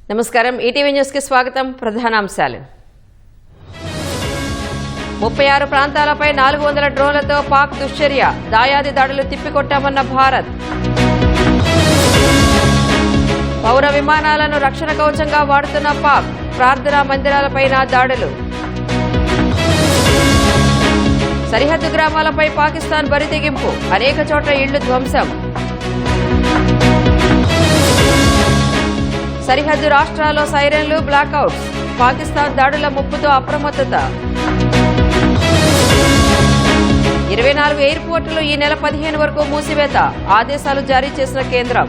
నమస్కారం ETV news కి స్వాగతం ప్రధానాంశాలు 36 ప్రాంతాలపై 400 డ్రోన్లతో పాక్ దుశ్చర్య దాయాది దాడులు తిప్పికొట్టామన్న భారత్ పౌర విమానాలను రక్షణ కవచంగా వాడుతున్న పాక్ ప్రార్థనా మందిరాలపైన దాడులు సరిహద్దు గ్రామాలపై పాకిస్తాన్ బరితెగింపు అనేక చోట్ల ఇళ్లు ధ్వంసం సరిహద్దు రాష్ట్రాల్లో సైరన్లు బ్లాకౌట్స్ పాకిస్తాన్ దాడుల ముప్పుతో అప్రమత్తత 24 ఎయిర్పోర్టులు ఈ నెల 15 వరకు మూసివేత ఆదేశాలు జారీ చేసిన కేంద్రం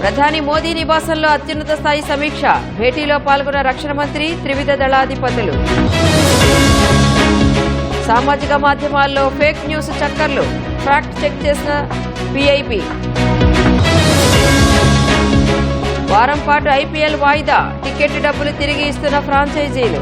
ప్రధాని మోదీ నివాసంలో అత్యున్నత స్థాయి సమీక్ష భేటీలో పాల్గొన్న రక్షణ మంత్రి త్రివిధ దళాధిపతులు సామాజిక మాధ్యమాల్లో ఫేక్ న్యూస్ చక్కర్లు ఫ్యాక్ట్ చెక్ చేసిన పీఐబీ వారం పాటు ఐపీఎల్ వాయిదా టికెట్ డబ్బులు తిరిగి ఇస్తున్న ఫ్రాంచైజీలు